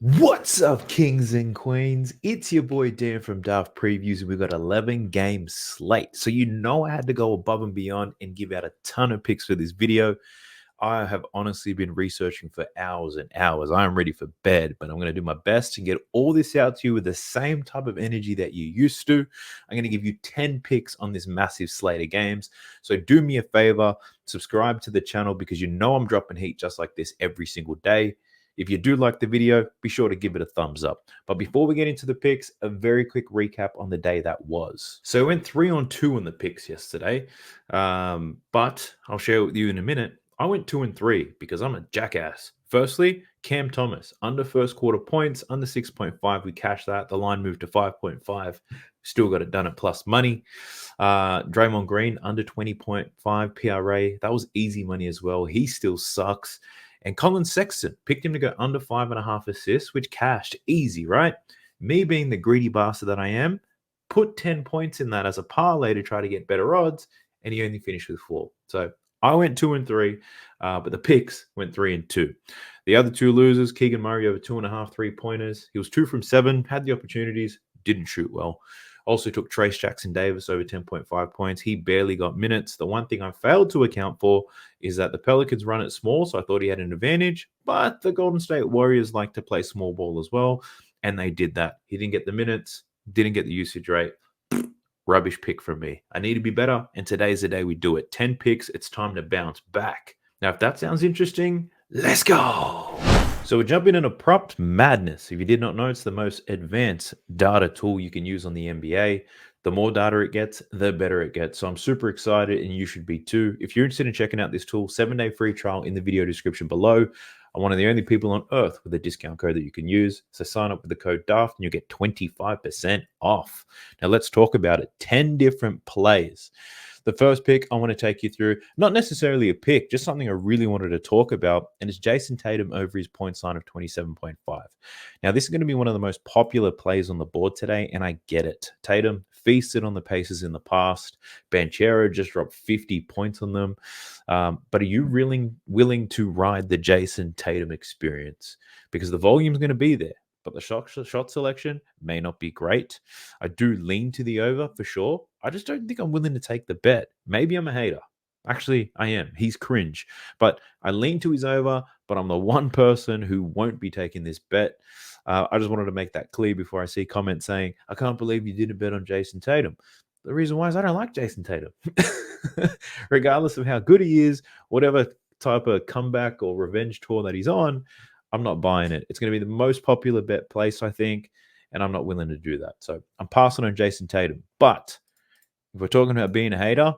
What's up, kings and queens? It's your boy Dan from Daft Previews, and we've got 11 game slate. So you know I had to go above and beyond and give out a ton of picks for this video. I have honestly been researching for hours and hours. I am ready for bed, but I'm going to do my best to get all this out to you with the same type of energy that you used to. I'm going to give you 10 picks on this massive slate of games. So do me a favor, subscribe to the channel because you know I'm dropping heat just like this every single day. If you do like the video, be sure to give it a thumbs up. But before we get into the picks, a very quick recap on the day that was. So I went 3-on-2 on the picks yesterday, but I'll share it with you in a minute. I went 2-3 because I'm a jackass. Firstly, Cam Thomas, under first quarter points, under 6.5. We cashed that. The line moved to 5.5. Still got it done at plus money. Draymond Green, under 20.5 PRA. That was easy money as well. He still sucks. And Colin Sexton picked him to go under 5.5 assists, which cashed easy, right? Me being the greedy bastard that I am, put 10 points in that as a parlay to try to get better odds, and he only finished with 4. So I went 2-3, but the picks went 3-2. The other two losers, Keegan Murray over 2.5 3-pointers. He was 2 from 7, had the opportunities, didn't shoot well. Also took Trace Jackson Davis over 10.5 points. He barely got minutes. The one thing I failed to account for is that the Pelicans run it small, so I thought he had an advantage. But the Golden State Warriors like to play small ball as well, and they did that. He didn't get the minutes, didn't get the usage rate. Rubbish pick from me. I need to be better, and today's the day we do it. 10 picks, it's time to bounce back. Now, if that sounds interesting, let's go. So we're jumping into prop madness. If you did not know, it's the most advanced data tool you can use on the NBA. The more data it gets, the better it gets. So I'm super excited, and you should be too. If you're interested in checking out this tool, 7-day free trial in the video description below. I'm one of the only people on earth with a discount code that you can use. So sign up with the code DAFT and you'll get 25% off. Now let's talk about it. 10 different plays. The first pick I want to take you through, not necessarily a pick, just something I really wanted to talk about, and it's Jason Tatum over his point line of 27.5. Now, this is going to be one of the most popular plays on the board today, and I get it. Tatum feasted on the Pacers in the past. Banchero just dropped 50 points on them. But are you really willing to ride the Jason Tatum experience? Because the volume is going to be there, but the shot selection may not be great. I do lean to the over for sure. I just don't think I'm willing to take the bet. Maybe I'm a hater. Actually, I am. He's cringe. But I lean to his over, but I'm the one person who won't be taking this bet. I just wanted to make that clear before I see comments saying, I can't believe you didn't bet on Jason Tatum. The reason why is I don't like Jason Tatum. Regardless of how good he is, whatever type of comeback or revenge tour that he's on, I'm not buying it. It's going to be the most popular bet place, I think, and I'm not willing to do that. So I'm passing on Jason Tatum. But if we're talking about being a hater,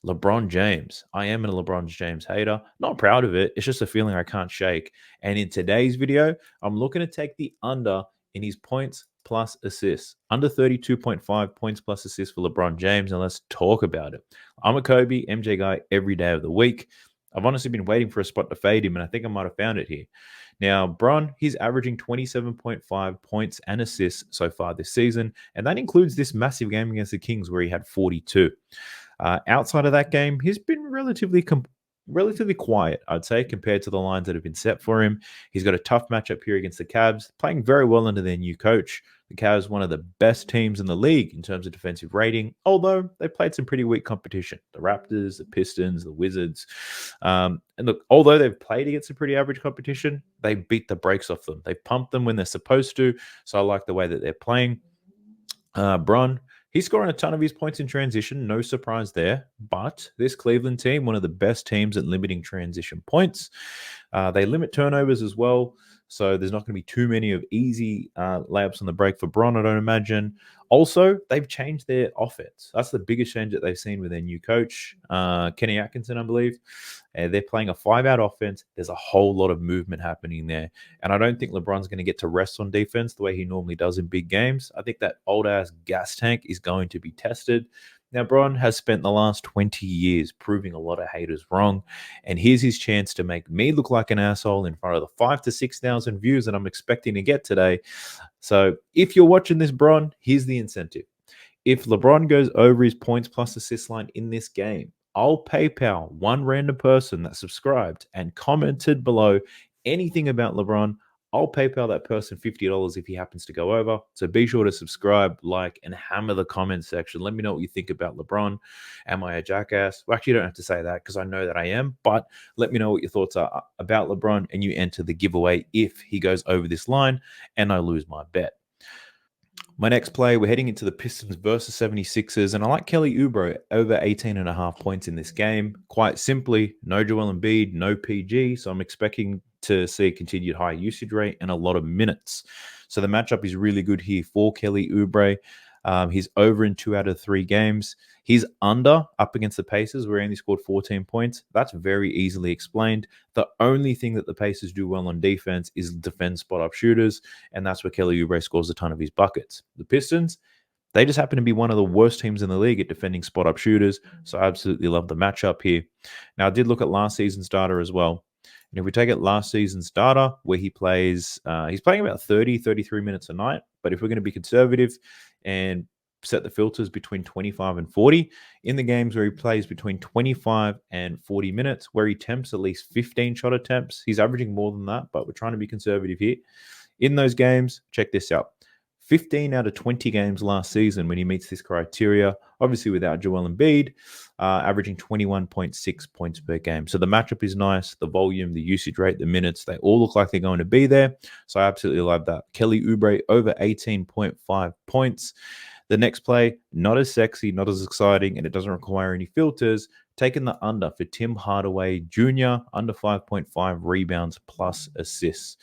LeBron James. I am a LeBron James hater. Not proud of it. It's just a feeling I can't shake. And in today's video, I'm looking to take the under in his points plus assists. Under 32.5 points plus assists for LeBron James. And let's talk about it. I'm a Kobe MJ guy every day of the week. I've honestly been waiting for a spot to fade him, and I think I might have found it here. Now, Bron, he's averaging 27.5 points and assists so far this season, and that includes this massive game against the Kings where he had 42. Outside of that game, he's been relatively quiet, I'd say, compared to the lines that have been set for him. He's got a tough matchup here against the Cavs, playing very well under their new coach. The Cavs, one of the best teams in the league in terms of defensive rating, although they played some pretty weak competition. The Raptors, the Pistons, the Wizards. And look, although they've played against a pretty average competition, they beat the brakes off them. They pump them when they're supposed to. So I like the way that they're playing. Bron, he's scoring a ton of his points in transition. No surprise there. But this Cleveland team, one of the best teams at limiting transition points. They limit turnovers as well. So there's not going to be too many of easy layups on the break for Bron, I don't imagine. Also, they've changed their offense. That's the biggest change that they've seen with their new coach, Kenny Atkinson, I believe. They're playing a 5-out offense. There's a whole lot of movement happening there. And I don't think LeBron's going to get to rest on defense the way he normally does in big games. I think that old-ass gas tank is going to be tested. Now, Bron has spent the last 20 years proving a lot of haters wrong, and here's his chance to make me look like an asshole in front of the 5,000 to 6,000 views that I'm expecting to get today. So if you're watching this, Bron, here's the incentive. If LeBron goes over his points plus assist line in this game, I'll PayPal one random person that subscribed and commented below anything about LeBron. I'll PayPal that person $50 if he happens to go over. So be sure to subscribe, like, and hammer the comment section. Let me know what you think about LeBron. Am I a jackass? Well, actually, you don't have to say that because I know that I am, but let me know what your thoughts are about LeBron, and you enter the giveaway if he goes over this line and I lose my bet. My next play, we're heading into the Pistons versus 76ers, and I like Kelly Oubre over 18.5 points in this game. Quite simply, no Joel Embiid, no PG, so I'm expecting to see a continued high usage rate and a lot of minutes. So the matchup is really good here for Kelly Oubre. He's over in 2 out of 3 games. He's under up against the Pacers, where he only scored 14 points. That's very easily explained. The only thing that the Pacers do well on defense is defend spot-up shooters, and that's where Kelly Oubre scores a ton of his buckets. The Pistons, they just happen to be one of the worst teams in the league at defending spot-up shooters, so I absolutely love the matchup here. Now, I did look at last season's data as well. And if we take it last season's data, where he plays, he's playing about 30, 33 minutes a night. But if we're going to be conservative and set the filters between 25 and 40, in the games where he plays between 25 and 40 minutes, where he attempts at least 15 shot attempts, he's averaging more than that, but we're trying to be conservative here. In those games, check this out. 15 out of 20 games last season when he meets this criteria, obviously without Joel Embiid, averaging 21.6 points per game. So the matchup is nice. The volume, the usage rate, the minutes, they all look like they're going to be there. So I absolutely love that. Kelly Oubre over 18.5 points. The next play, not as sexy, not as exciting, and it doesn't require any filters. Taking the under for Tim Hardaway Jr., under 5.5 rebounds plus assists.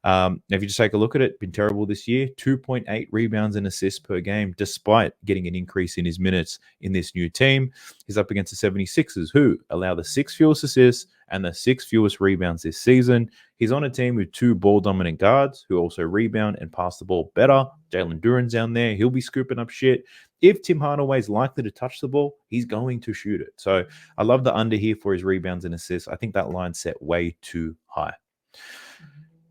If you just take a look at it, been terrible this year. 2.8 rebounds and assists per game, despite getting an increase in his minutes in this new team. He's up against the 76ers, who allow the 6th fewest assists and the 6th fewest rebounds this season. He's on a team with 2 ball-dominant guards who also rebound and pass the ball better. Jalen Duren's down there. He'll be scooping up shit. If Tim Hardaway is likely to touch the ball, he's going to shoot it. So I love the under here for his rebounds and assists. I think that line's set way too high.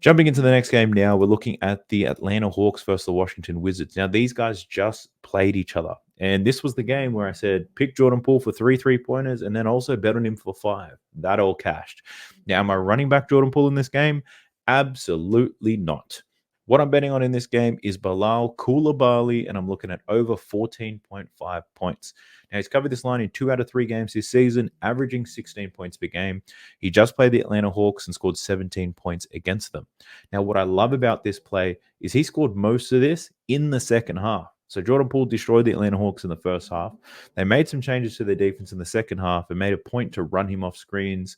Jumping into the next game now, we're looking at the Atlanta Hawks versus the Washington Wizards. Now, these guys just played each other. And this was the game where I said, pick Jordan Poole for 3 3-pointers and then also bet on him for 5. That all cashed. Now, am I running back Jordan Poole in this game? Absolutely not. What I'm betting on in this game is Bilal Coulibaly, and I'm looking at over 14.5 points. Now, he's covered this line in 2 out of 3 games this season, averaging 16 points per game. He just played the Atlanta Hawks and scored 17 points against them. Now, what I love about this play is he scored most of this in the second half. So Jordan Poole destroyed the Atlanta Hawks in the first half. They made some changes to their defense in the second half and made a point to run him off screens.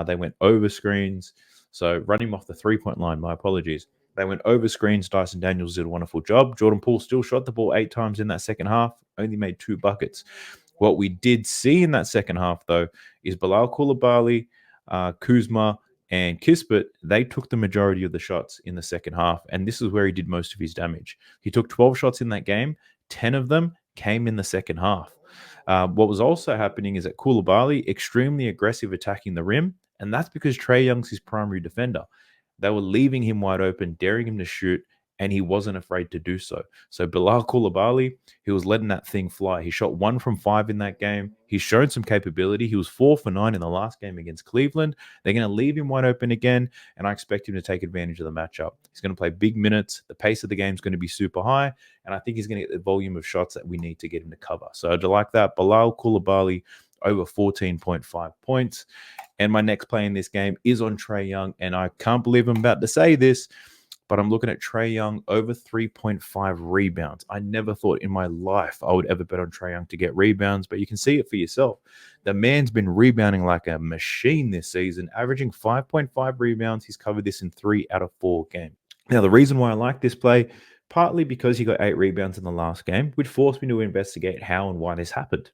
They went over screens. So run him off the 3-point line. My apologies. They went over screens. Dyson Daniels did a wonderful job. Jordan Poole still shot the ball 8 times in that second half, only made 2 buckets. What we did see in that second half, though, is Bilal Coulibaly, Kuzma, and Kispert, they took the majority of the shots in the second half, and this is where he did most of his damage. He took 12 shots in that game. 10 of them came in the second half. What was also happening is that Coulibaly, extremely aggressive attacking the rim, and that's because Trae Young's his primary defender. They were leaving him wide open, daring him to shoot, and he wasn't afraid to do so. So Bilal Coulibaly, he was letting that thing fly. He shot 1 from 5 in that game. He's shown some capability. He was 4 for 9 in the last game against Cleveland. They're going to leave him wide open again, and I expect him to take advantage of the matchup. He's going to play big minutes. The pace of the game is going to be super high, and I think he's going to get the volume of shots that we need to get him to cover. So do you like that? Bilal Coulibaly over 14.5 points. And my next play in this game is on Trae Young, and I can't believe I'm about to say this, but I'm looking at Trae Young over 3.5 rebounds. I never thought in my life I would ever bet on Trae Young to get rebounds, but you can see it for yourself. The man's been rebounding like a machine this season, averaging 5.5 rebounds. He's covered this in 3 out of 4 games. Now, the reason why I like this play, partly because he got 8 rebounds in the last game, which forced me to investigate how and why this happened.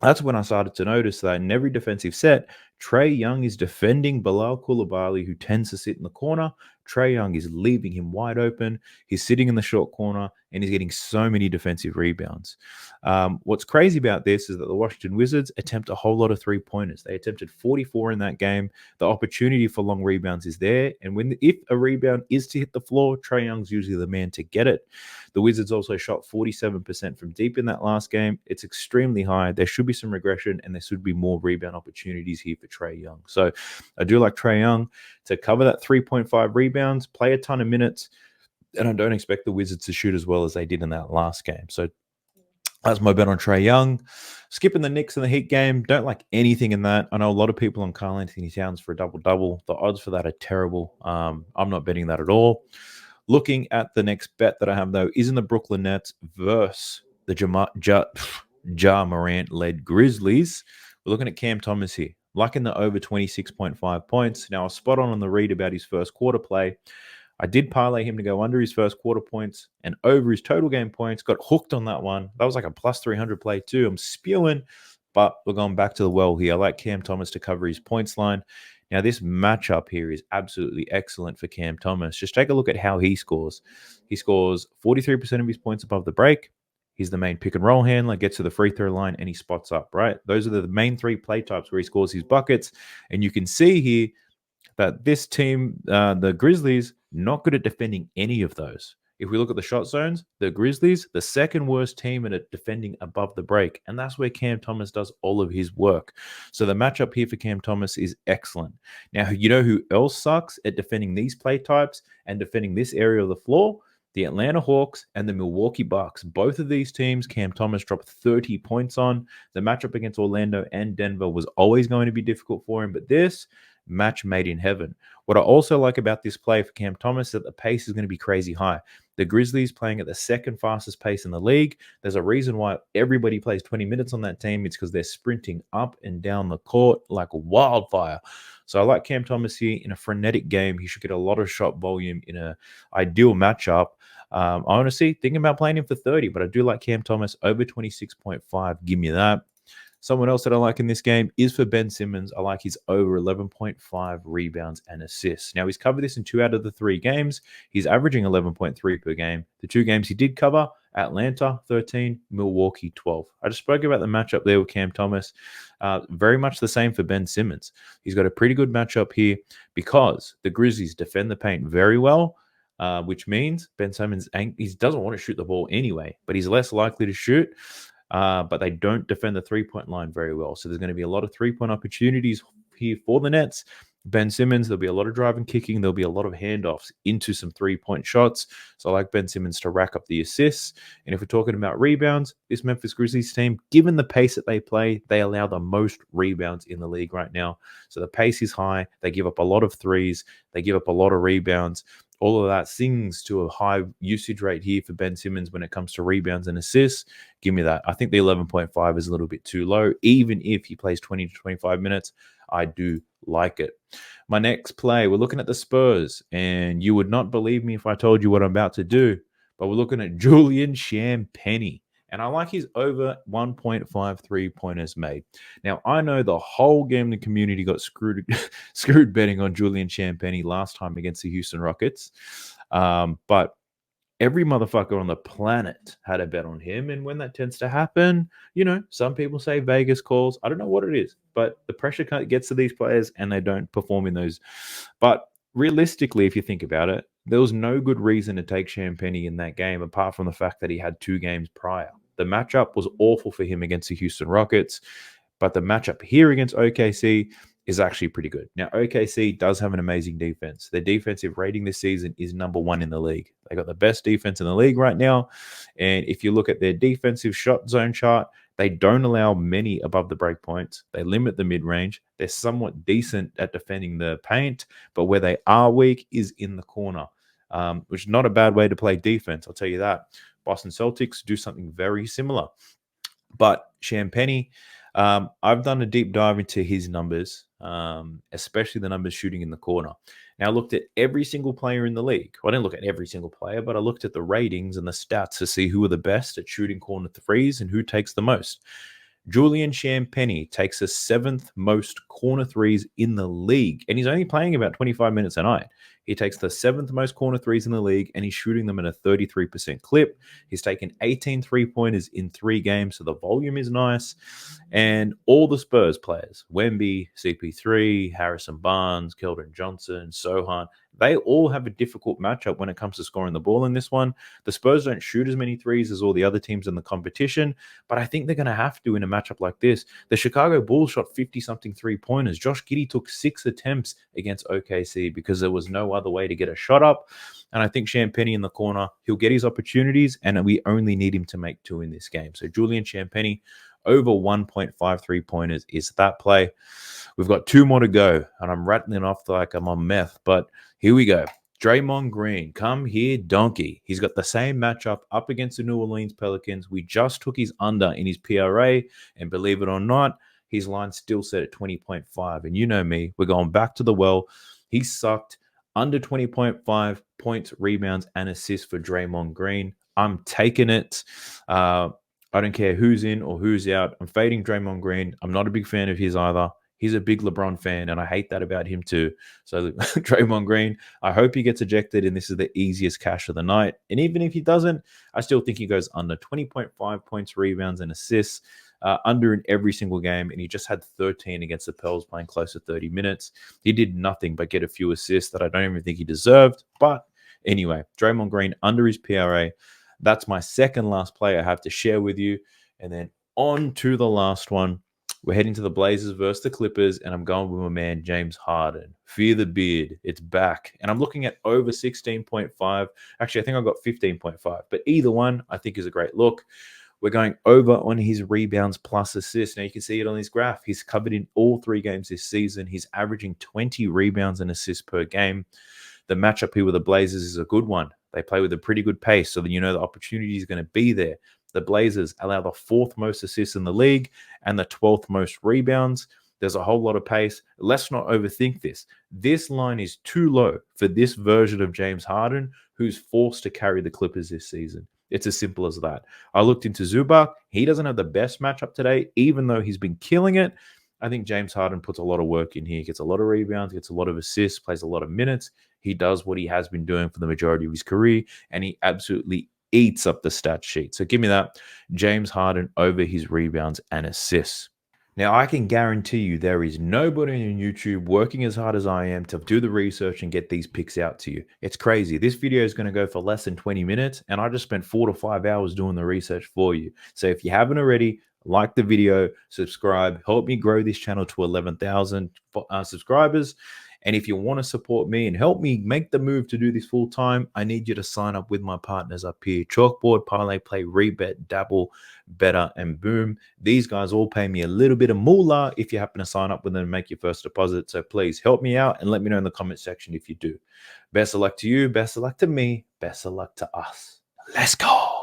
That's when I started to notice that in every defensive set, Trae Young is defending Bilal Coulibaly, who tends to sit in the corner. Trae Young is leaving him wide open. He's sitting in the short corner, and he's getting so many defensive rebounds. What's crazy about this is that the Washington Wizards attempt a whole lot of 3-pointers. They attempted 44 in that game. The opportunity for long rebounds is there, and if a rebound is to hit the floor, Trae Young's usually the man to get it. The Wizards also shot 47% from deep in that last game. It's extremely high. There should be some regression, and there should be more rebound opportunities here for Trae Young. So I do like Trae Young to cover that 3.5 rebounds, play a ton of minutes, and I don't expect the Wizards to shoot as well as they did in that last game. So that's my bet on Trae Young. Skipping the Knicks and the Heat game. Don't like anything in that. I know a lot of people on Karl Anthony Towns for a double-double. The odds for that are terrible. I'm not betting that at all. Looking at the next bet that I have, though, is in the Brooklyn Nets versus the Ja Morant-led Grizzlies. We're looking at Cam Thomas here. Liking the over 26.5 points. Now, I was spot on the read about his first quarter play. I did parlay him to go under his first quarter points and over his total game points. Got hooked on that one. That was like a plus 300 play too. I'm spewing, but we're going back to the well here. I like Cam Thomas to cover his points line. Now, this matchup here is absolutely excellent for Cam Thomas. Just take a look at how he scores. He scores 43% of his points above the break. He's the main pick and roll handler, gets to the free throw line, and he spots up, right? Those are the main three play types where he scores his buckets. And you can see here that this team, the Grizzlies, not good at defending any of those. If we look at the shot zones, the Grizzlies, the second worst team at defending above the break. And that's where Cam Thomas does all of his work. So the matchup here for Cam Thomas is excellent. Now, you know who else sucks at defending these play types and defending this area of the floor? The Atlanta Hawks and the Milwaukee Bucks. Both of these teams, Cam Thomas dropped 30 points on. The matchup against Orlando and Denver was always going to be difficult for him. But this match made in heaven. What I also like about this play for Cam Thomas is that the pace is going to be crazy high. The Grizzlies playing at the second fastest pace in the league. There's a reason why everybody plays 20 minutes on that team. It's because they're sprinting up and down the court like wildfire. So I like Cam Thomas here in a frenetic game. He should get a lot of shot volume in an ideal matchup. I honestly thinking about playing him for 30, but I do like Cam Thomas over 26.5. Give me that. Someone else that I like in this game is for Ben Simmons. I like his over 11.5 rebounds and assists. Now, he's covered this in 2 out of the 3 games. He's averaging 11.3 per game. The 2 games he did cover, Atlanta 13, Milwaukee 12. I just spoke about the matchup there with Cam Thomas. Very much the same for Ben Simmons. He's got a pretty good matchup here because the Grizzlies defend the paint very well. Which means Ben Simmons, he doesn't want to shoot the ball anyway, but he's less likely to shoot. But they don't defend the three-point line very well. So there's going to be a lot of three-point opportunities here for the Nets. Ben Simmons, there'll be a lot of driving, kicking. There'll be a lot of handoffs into some three-point shots. So I like Ben Simmons to rack up the assists. And if we're talking about rebounds, this Memphis Grizzlies team, given the pace that they play, they allow the most rebounds in the league right now. So the pace is high. They give up a lot of threes. They give up a lot of rebounds. All of that sings to a high usage rate here for Ben Simmons when it comes to rebounds and assists. Give me that. I think the 11.5 is a little bit too low. Even if he plays 20 to 25 minutes, I do like it. My next play, we're looking at the Spurs, and you would not believe me if I told you what I'm about to do, but we're looking at Julian Champagnie. And I like his over 1.53 pointers made. Now, I know the whole gambling community got screwed betting on Julian Champagnie last time against the Houston Rockets. But every motherfucker on the planet had a bet on him. And when that tends to happen, some people say Vegas calls. I don't know what it is, but the pressure gets to these players and they don't perform in those. But realistically, if you think about it, there was no good reason to take Champagnie in that game apart from the fact that he had 2 games prior. The matchup was awful for him against the Houston Rockets, but the matchup here against OKC is actually pretty good. Now, OKC does have an amazing defense. Their defensive rating this season is number 1 in the league. They got the best defense in the league right now. And if you look at their defensive shot zone chart, they don't allow many above the break points. They limit the mid-range. They're somewhat decent at defending the paint, but where they are weak is in the corner, which is not a bad way to play defense, I'll tell you that. Boston Celtics do something very similar. But Champagnie, I've done a deep dive into his numbers, especially the numbers shooting in the corner. Now, I looked at every single player in the league. Well, I didn't look at every single player, but I looked at the ratings and the stats to see who are the best at shooting corner threes and who takes the most. Julian Champagnie takes the 7th most corner threes in the league, and he's only playing about 25 minutes a night. He takes the 7th most corner threes in the league, and he's shooting them at a 33% clip. He's taken 18 3-pointers in 3 games, so the volume is nice. And all the Spurs players, Wemby, CP3, Harrison Barnes, Keldon Johnson, Sohan, They all have a difficult matchup when it comes to scoring the ball in this one. The Spurs don't shoot as many threes as all the other teams in the competition, but I think they're going to have to in a matchup like this. The Chicago Bulls shot 50 something 3-pointers. Josh Giddey took 6 attempts against OKC because there was no other way to get a shot up. And I think Champagnie in the corner, he'll get his opportunities, and we only need him to make 2 in this game. So Julian Champagnie over 1.53 pointers is that play. We've got 2 more to go, and I'm rattling off like I'm on meth, but here we go. Draymond Green, come here, donkey. He's got the same matchup up against the New Orleans Pelicans. We just took his under in his PRA, and believe it or not, his line still set at 20.5. And you know me, we're going back to the well. He sucked under 20.5 points, rebounds, and assists for Draymond Green. I'm taking it. I don't care who's in or who's out. I'm fading Draymond Green. I'm not a big fan of his either. He's a big LeBron fan, and I hate that about him too. So Draymond Green, I hope he gets ejected, and this is the easiest cash of the night. And even if he doesn't, I still think he goes under 20.5 points, rebounds, and assists, under in every single game. And he just had 13 against the Pels, playing close to 30 minutes. He did nothing but get a few assists that I don't even think he deserved. But anyway, Draymond Green under his PRA. That's my second last play I have to share with you. And then on to the last one. We're heading to the Blazers versus the Clippers, and I'm going with my man, James Harden. Fear the beard. It's back. And I'm looking at over 16.5. Actually, I think I got 15.5. But either one, I think is a great look. We're going over on his rebounds plus assists. Now, you can see it on his graph. He's covered in all 3 games this season. He's averaging 20 rebounds and assists per game. The matchup here with the Blazers is a good one. They play with a pretty good pace, so that you know the opportunity is going to be there. The Blazers allow the 4th most assists in the league and the 12th most rebounds. There's a whole lot of pace. Let's not overthink this. This line is too low for this version of James Harden, who's forced to carry the Clippers this season. It's as simple as that. I looked into Zubac. He doesn't have the best matchup today, even though he's been killing it. I think James Harden puts a lot of work in here. He gets a lot of rebounds, gets a lot of assists, plays a lot of minutes. He does what he has been doing for the majority of his career, and he absolutely eats up the stat sheet. So give me that. James Harden over his rebounds and assists. Now, I can guarantee you there is nobody on YouTube working as hard as I am to do the research and get these picks out to you. It's crazy. This video is going to go for less than 20 minutes, and I just spent 4 to 5 hours doing the research for you. So if you haven't already, like the video, subscribe, help me grow this channel to 11,000 subscribers. And if you want to support me and help me make the move to do this full time, I need you to sign up with my partners up here: Chalkboard, Parlay Play, Rebet, Dabble, Better, and Boom. These guys all pay me a little bit of moolah if you happen to sign up with them and make your first deposit. So please help me out and let me know in the comment section if you do. Best of luck to you, best of luck to me, best of luck to us. Let's go.